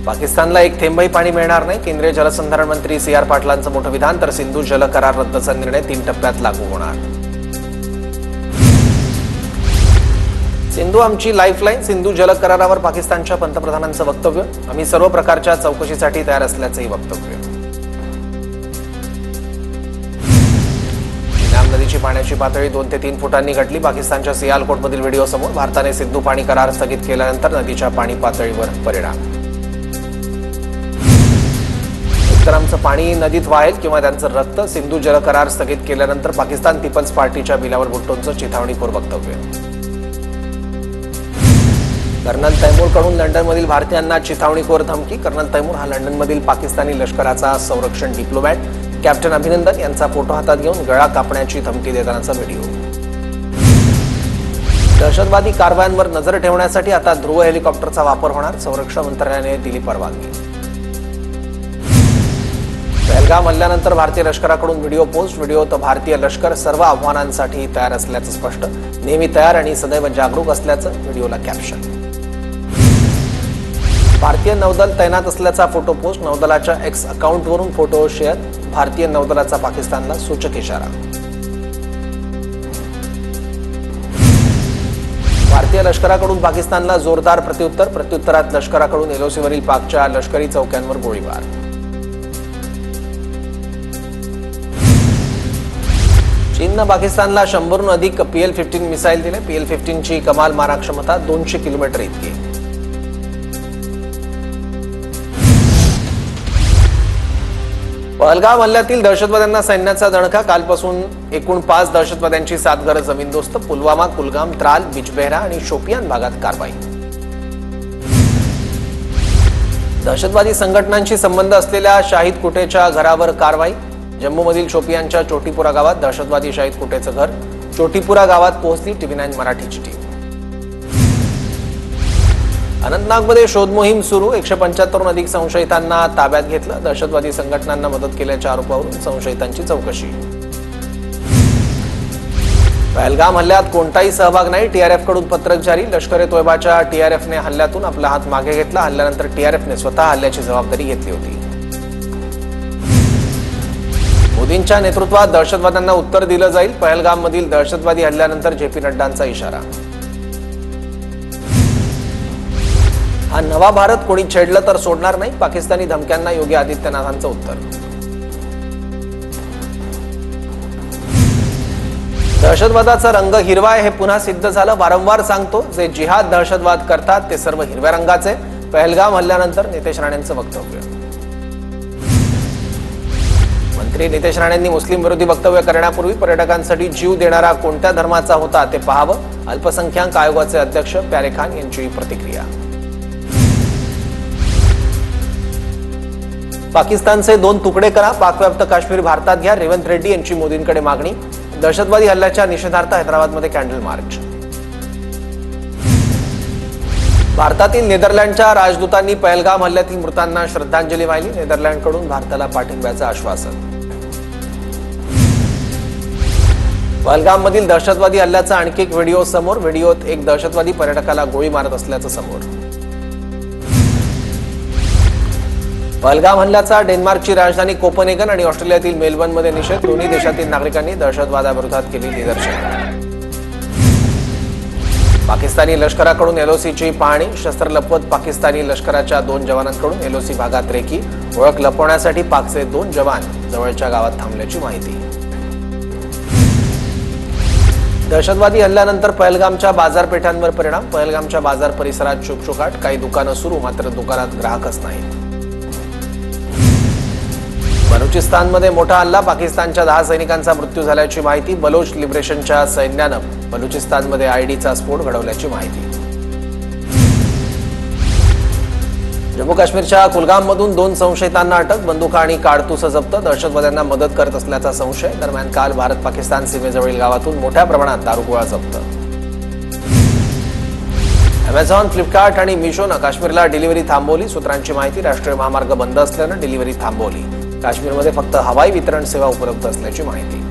पाकिस्तानला एक थेंबही पाणी मिळणार नाही. केंद्रीय जलसंधारण मंत्री सी.आर. पाटलांचं मोठं विधान. तर सिंधू जल करार रद्दचा निर्णय 3 टप्प्यात लागू होणार. सिंधू आमची लाईफलाईन. सिंधू जल करारावर पाकिस्तानच्या पंतप्रधानांचं वक्तव्य. आम्ही सर्व प्रकारच्या चौकशीसाठी तयार असल्याचंही वक्तव्य. चिनाब नदीची पाण्याची पातळी 2 ते 3 फुटांनी घटली. पाकिस्तानच्या सियालकोटमधील व्हिडिओ समोर. भारताने सिंधू पाणी करार स्थगित केल्यानंतर नदीच्या पाणी पातळीवर परिणाम. तर आमचं पाणी नदीत वाहेल किंवा त्यांचं रक्त. सिंधू जल करार स्थगित केल्यानंतर पाकिस्तान पीपल्स पार्टीच्या बिलावल भुट्टोंचं चिथावणीखोर वक्तव्य. कर्नल तैमूरकडून लंडनमधील भारतीयांना चिथावणीखोर धमकी. कर्नल तैमूर हा लंडनमधील पाकिस्तानी लष्कराचा संरक्षण डिप्लोमॅट. कॅप्टन अभिनंदन यांचा फोटो हातात घेऊन गळा कापण्याची धमकी देतानाचा व्हिडिओ. दहशतवादी कारवायांवर नजर ठेवण्यासाठी आता ध्रुव हेलिकॉप्टरचा वापर होणार. संरक्षण मंत्रालयाने दिली परवानगी. पहलगाम हल्ल्यानंतर भारतीय लष्कराकडून व्हिडिओ पोस्ट. व्हिडिओत भारतीय लष्कर सर्व आव्हानांसाठी तयार असल्याचं स्पष्ट. नेहमी तयार आणि सदैव जागरूक असल्याचं व्हिडिओला कॅप्शन. भारतीय नौदल तैनात असल्याचा फोटो पोस्ट. नौदलाच्या एक्स अकाउंटवरून फोटो शेअर. भारतीय नौदलाचा पाकिस्तानला सूचक इशारा. भारतीय लष्कराकडून पाकिस्तानला जोरदार प्रत्युत्तर. प्रत्युत्तरात लष्कराकडून एलओसीवरील पाकच्या लष्करी चौक्यांवर गोळीबार. चीननं पाकिस्तानला 100हून अधिक PL-15 मिसाईल दिले. PL-15ची कमाल मारा क्षमता 200 किलोमीटर इतकी. पहलगाम हल्ल्यातील दहशतवाद्यांना सैन्याचा दणका. कालपासून एकूण 5 दहशतवाद्यांची 7 घरं जमीनदोस्त. पुलवामा, कुलगाम, त्राल, बिजबेहरा आणि शोपियान भागात कारवाई. दहशतवादी संघटनांशी संबंध असलेल्या शाहिद कुटेच्या घरावर कारवाई. जम्मूमधील शोपियानच्या चोटीपुरा गावात दहशतवादी शाहिद कुटेचं घर. चोटीपुरा गावात पोहोचली TV9 मराठीची टीम. अनंतनागमध्ये शोध मोहीम सुरू. 175हून अधिक संशयितांना ताब्यात घेतलं. दहशतवादी संघटनांना मदत केल्याच्या आरोपावरून संशयितांची चौकशी. पहलगाम हल्ल्यात कोणताही सहभाग नाही. TRF कडून पत्रक जारी. लष्कर-ए-तोयबाच्या TRFने हल्ल्यातून आपला हात मागे घेतला. हल्ल्यानंतर TRFने स्वतः हल्ल्याची जबाबदारी घेतली होती. मोदींच्या नेतृत्वात दहशतवाद्यांना उत्तर दिलं जाईल. पहलगाममधील दहशतवादी हल्ल्यानंतर JP नड्डांचा इशारा. हा नवा भारत. कोणी छेडलं तर सोडणार नाही. पाकिस्तानी धमक्यांना योगी आदित्यनाथांचं उत्तर. दहशतवादाचा रंग हिरवा आहे हे पुन्हा सिद्ध झालं. वारंवार सांगतो, जे जिहाद दहशतवाद करतात ते सर्व हिरव्या रंगाचे. पहलगाम हल्ल्यानंतर नितेश राणेंचं वक्तव्य. मंत्री नितेश राणेंनी मुस्लिम विरोधी वक्तव्य करण्यापूर्वी पर्यटकांसाठी जीव देणारा कोणत्या धर्माचा होता ते पाहावं. अल्पसंख्याक आयोगाचे अध्यक्ष प्यारे खान यांची प्रतिक्रिया. पाकिस्तानचे 2 तुकडे करा. पाकव्याप्त काश्मीर भारतात घ्या. रेवंत रेड्डी यांची मोदींकडे मागणी. दहशतवादी हल्ल्याच्या निषेधार्थ हैदराबादमध्ये कॅन्डल मार्च. भारतातील नेदरलँडच्या राजदूतांनी पहलगाम हल्ल्यातील मृतांना श्रद्धांजली वाहिली. नेदरलँडकडून भारताला पाठिंब्याचं आश्वासन. पहलगाममधील दहशतवादी हल्ल्याचा आणखी एक व्हिडिओ समोर. व्हिडिओत एक दहशतवादी पर्यटकाला गोळी मारत असल्याचं समोर. पहलगाम हल्ल्याचा डेन्मार्कची राजधानी कोपनहेगन आणि ऑस्ट्रेलियातील मेलबर्नमध्ये निषेध. दोन्ही देशातील नागरिकांनी दहशतवादाविरोधात केली निदर्शने. पाकिस्तानी लष्कराकडून LOCची पाहणी. शस्त्र लपवत पाकिस्तानी लष्कराच्या 2 जवानांकडून LOC भागात रेकी. ओळख लपवण्यासाठी पाकचे 2 जवान जवळच्या गावात थांबल्याची माहिती. दहशतवादी हल्ल्यानंतर पहलगामच्या बाजारपेठांवर परिणाम. पहलगामच्या बाजार परिसरात शुकशुकाट. काही दुकानं सुरू, मात्र दुकानात ग्राहकच नाहीत. बलुचिस्तानमध्ये मोठा हल्ला. पाकिस्तानच्या 10 सैनिकांचा मृत्यू झाल्याची माहिती. बलोच लिबरेशनच्या सैन्यानं बलुचिस्तानमध्ये IEDचा स्फोट घडवल्याची माहिती. जम्मू काश्मीरच्या कुलगाममधून 2 संशयितांना अटक. बंदुका आणि कारतूस जप्त. दहशतवाद्यांना मदत करत असल्याचा संशय. दरम्यान काल भारत-पाकिस्तान सीमेजवळील गावातून मोठ्या प्रमाणात दारुगोळा जप्त. Amazon, फ्लिपकार्ट आणि मिशोनं काश्मीरला डिलिव्हरी थांबवली. सूत्रांची माहिती. राष्ट्रीय महामार्ग बंद असल्यानं डिलिव्हरी थांबवली. काश्मीरमध्ये फक्त हवाई वितरण सेवा उपलब्ध असल्याची माहिती.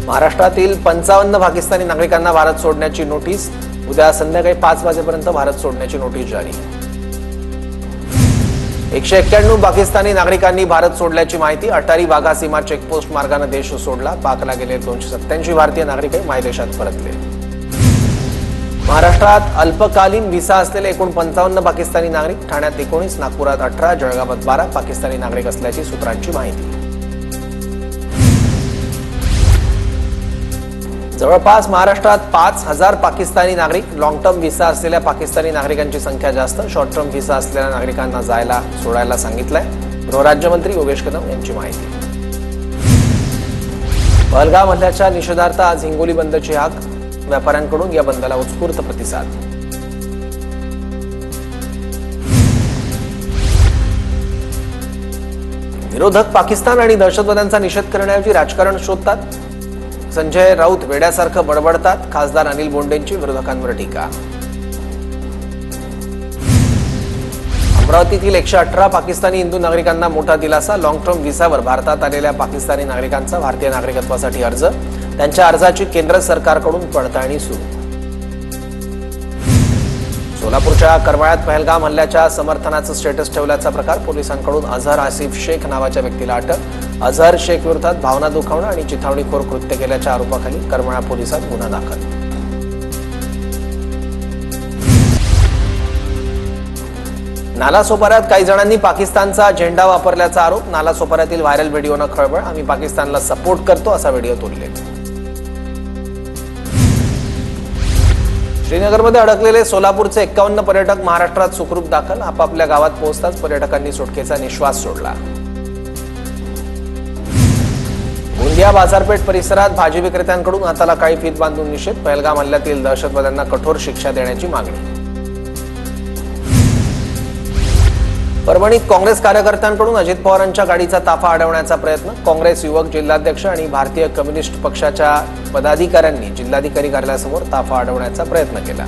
महाराष्ट्रातील 55 पाकिस्तानी नागरिकांना भारत सोडण्याची नोटीस. उद्या संध्याकाळी 5 वाजेपर्यंत भारत सोडण्याची नोटीस जारी. 191 पाकिस्तानी नागरिकांनी भारत सोडल्याची माहिती. अटारी वाघा सीमा चेकपोस्ट मार्गाने देश सोडला. पाकला गेले 287 भारतीय नागरिकही मायदेशात परतले. महाराष्ट्रात अल्पकालीन व्हिसा असलेले एकूण 55 पाकिस्तानी नागरिक. ठाण्यात 19, नागपुरात 18, जळगावात 12 पाकिस्तानी नागरिक असल्याची सूत्रांची माहिती. जवळपास महाराष्ट्रात 5000 पाकिस्तानी नागरिक. लॉंग टर्म व्हिसा असलेल्या पाकिस्तानी नागरिकांची संख्या जास्त. शॉर्ट टर्म व्हिसा असलेल्या नागरिकांना सोडायला सांगितलंय. गृहराज्यमंत्री योगेश कदम यांची माहिती. पहलगाम हल्ल्याच्या निषेधार्थ आज हिंगोली बंदची हाक. व्यापाऱ्यांकडून या बंदला उत्स्फूर्त प्रतिसाद. विरोधक पाकिस्तान आणि दहशतवाद्यांचा निषेध करण्याऐवजी राजकारण शोधतात. संजय राऊत वेड्यासारखं बडबडतात. खासदार अनिल बोंडेंची विरोधकांवर टीका. अमरावतीतील 118 पाकिस्तानी हिंदू नागरिकांना मोठा दिलासा. लॉंग टर्म व्हिसावर भारतात आलेल्या पाकिस्तानी नागरिकांचा भारतीय नागरिकत्वासाठी अर्ज. त्यांच्या अर्जाची केंद्र सरकारकडून पडताळणी सुरू. सोलापूरच्या करमाळ्यात पहलगाम हल्ल्याच्या समर्थनाचं स्टेटस ठेवल्याचा प्रकार. पोलिसांकडून अझहर आसिफ शेख नावाच्या व्यक्तीला अटक. अझहर शेख विरोधात भावना दुखावणं आणि चिथावणीखोर कृत्य केल्याच्या आरोपाखाली करमाळा पोलिसात गुन्हा दाखल. नालासोपाऱ्यात काही जणांनी पाकिस्तानचा झेंडा वापरल्याचा आरोप. नालासोपाऱ्यातील व्हायरल व्हिडिओनं खळबळ. आम्ही पाकिस्तानला सपोर्ट करतो असा व्हिडिओ तोडले. श्रीनगरमध्ये अडकलेले सोलापूरचे 51 पर्यटक महाराष्ट्रात सुखरूप दाखल. आपापल्या गावात पोहोचताच पर्यटकांनी सुटकेचा निश्वास सोडला. गोंदिया बाजारपेठ परिसरात भाजी विक्रेत्यांकडून हाताला काळी फीत बांधून निषेध. पहलगाम हल्ल्यातील दहशतवाद्यांना कठोर शिक्षा देण्याची मागणी. परभणीत काँग्रेस कार्यकर्त्यांकडून अजित पवारांच्या गाडीचा ताफा अडवण्याचा प्रयत्न. काँग्रेस युवक जिल्हाध्यक्ष आणि भारतीय कम्युनिस्ट पक्षाच्या पदाधिकाऱ्यांनी जिल्हाधिकारी कार्यालयासमोर ताफा अडवण्याचा प्रयत्न केला.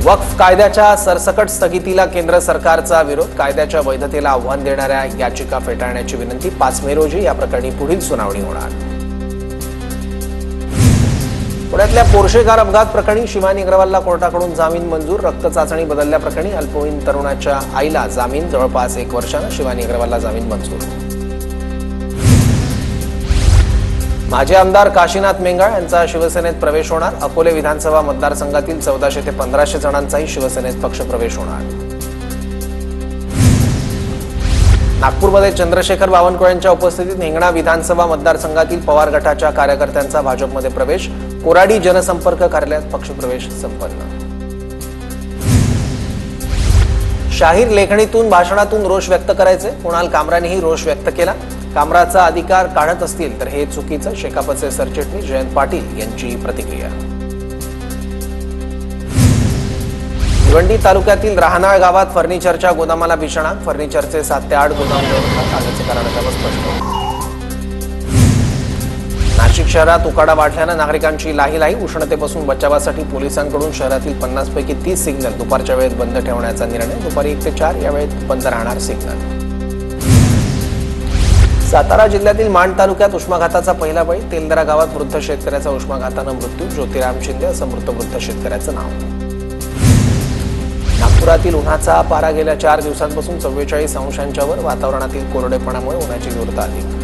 वक्फ कायद्याच्या सरसकट स्थगितीला केंद्र सरकारचा विरोध. कायद्याच्या वैधतेला आव्हान देणाऱ्या याचिका फेटाळण्याची विनंती. 5 मे रोजी या प्रकरणी पुढील सुनावणी होणार. पुण्यातल्या पोर्शे कार अपघात प्रकरणी शिवानी अग्रवालला कोर्टाकडून जामीन मंजूर. रक्त चाचणी बदलल्याप्रकरणी अल्पवयीन तरुणाच्या आईला जामीन. जवळपास 1 वर्षानं शिवानी अग्रवालला जामीन मंजूर. माजी आमदार काशीनाथ मेंगाळ यांचा शिवसेनेत प्रवेश होणार. अकोले विधानसभा मतदारसंघातील 1400 ते 1500 जणांचाही शिवसेनेत पक्षप्रवेश होणार. नागपूरमध्ये चंद्रशेखर बावनकुळे यांच्या उपस्थितीत हिंगणा विधानसभा मतदारसंघातील पवार गटाच्या कार्यकर्त्यांचा भाजपमध्ये प्रवेश. कोराडी जनसंपर्क कार्यालयात पक्षप्रवेश संपन्न. शाहीर लेखणीतून भाषणातून रोष व्यक्त करायचे. कुणाल कामरानेही रोष व्यक्त केला. कामराचा अधिकार काढत असतील तर हे चुकीचं. शेकापचे सरचिटणीस जयंत पाटील यांची प्रतिक्रिया. भिवंडी तालुक्यातील राहनाळ गावात फर्निचरच्या गोदामाला भीषण आग. फर्निचरचे 7 ते 8 गोदाम जळून आगीचे कारण त्यावर स्पष्ट. नाशिक शहरात उकाडा वाढल्यानं नागरिकांची लाहीलाही. उष्णतेपासून बचावासाठी पोलिसांकडून शहरातील 50 पैकी 30 सिग्नल दुपारच्या वेळेत बंद ठेवण्याचा निर्णय. दुपारी 1 ते 4 या वेळेत बंद राहणार सिग्नल. सातारा जिल्ह्यातील माण तालुक्यात उष्माघाताचा पहिला बळी. तेलदरा गावात वृद्ध शेतकऱ्याचा उष्माघातानं मृत्यू. ज्योतिराम शिंदे असं मृत वृद्ध शेतकऱ्याचं नाव. नागपुरातील उन्हाचा पारा गेल्या 4 दिवसांपासून 44 अंशांच्या वर. वातावरणातील कोरडेपणामुळे उन्हाची तीव्रता अधिक.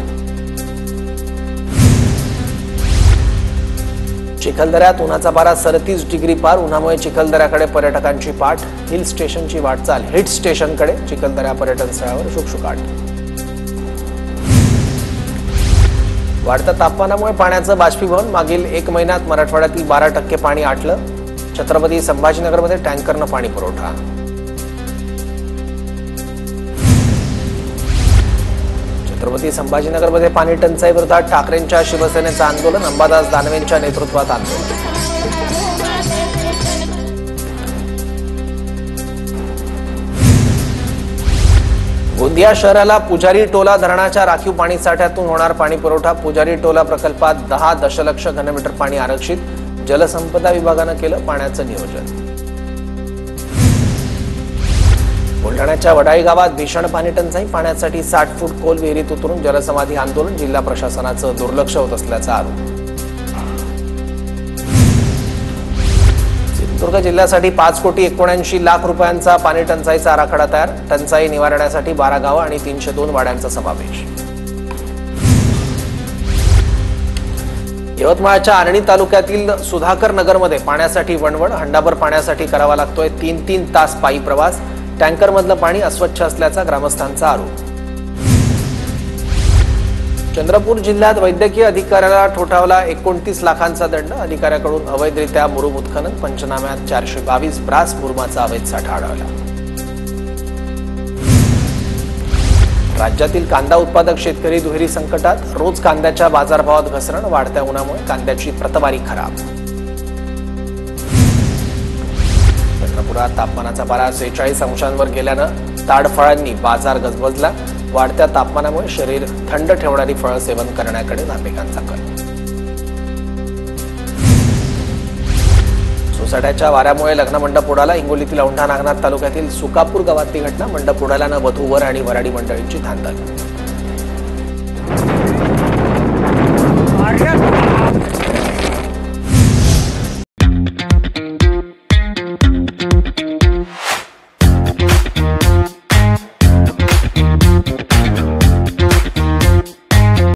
चिखलदऱ्यात उन्हाचा पारा 37 डिग्री पार. उन्हामुळे चिखलदऱ्याकडे पर्यटकांची पाठ. हिल स्टेशनची वाटचाल हिट स्टेशनकडे. चिखलदरा पर्यटन स्थळावर शुकशुकाट. वाढत्या तापमानामुळे पाण्याचं बाष्पीभवन. मागील 1 महिन्यात मराठवाड्यातील 12% पाणी आटलं. छत्रपती संभाजीनगरमध्ये टँकरनं पाणी पुरवठा. छत्रपती संभाजीनगरमध्ये पाणी टंचाई विरोधात ठाकरेंच्या शिवसेनेचं आंदोलन. अंबादास दानवेंच्या नेतृत्वात आंदोलन. गोंदिया शहराला पुजारी टोला धरणाच्या राखीव पाणीसाठ्यातून होणार पाणी पुरवठा. पुजारी टोला प्रकल्पात 10 दशलक्ष घनमीटर पाणी आरक्षित. जलसंपदा विभागानं केलं पाण्याचं नियोजन. बुलढाण्याच्या वडाळी गावात भीषण पाणी टंचाई, पाण्यासाठी 60 फूट खोल विहिरीत उतरून जलसमाधी आंदोलन, जिल्हा प्रशासनाचं दुर्लक्ष होत असल्याचा आरोप. सिंधुदुर्ग जिल्ह्यासाठी 5,79,00,000 रुपयांचा पाणी टंचाईचा आराखडा तयार, टंचाई निवारण्यासाठी 12 गावं आणि 302 वाड्यांचा समावेश. यवतमाळच्या आर्णी तालुक्यातील सुधाकर नगरमध्ये पाण्यासाठी वणवण, हंडाभर पाण्यासाठी करावा लागतोय 3-3 तास पायी प्रवास, टँकरमधलं पाणी अस्वच्छ असल्याचा ग्रामस्थांचा आरोप. चंद्रपूर जिल्ह्यात वैद्यकीय अधिकाऱ्याला ठोठावला 29 लाखांचा दंड, अधिकाऱ्याकडून अवैधरित्या मुरुम उत्खनन, पंचनाम्यात 422 ब्रास मुरुमाचा अवैध साठा आढळला. राज्यातील कांदा उत्पादक शेतकरी दुहेरी संकटात, रोज कांद्याच्या बाजारभावात घसरण, वाढत्या उन्हामुळे कांद्याची प्रतवारी खराब. चंद्रपुरात तापमानाचा पारा 46 अंशांवर गेल्यानं ताडफळांनी बाजार गजबजला, वाढत्या तापमानामुळे शरीर थंड ठेवणारी फळं सेवन करण्याकडे नागरिकांचा कल. सोसाट्याच्या वाऱ्यामुळे लग्न मंडप उडाला, हिंगोलीतील औंढा नागनाथ तालुक्यातील सुकापूर गावातली घटना, मंडप उडाल्यानं वधू वर आणि वराडी मंडळींची धांदल.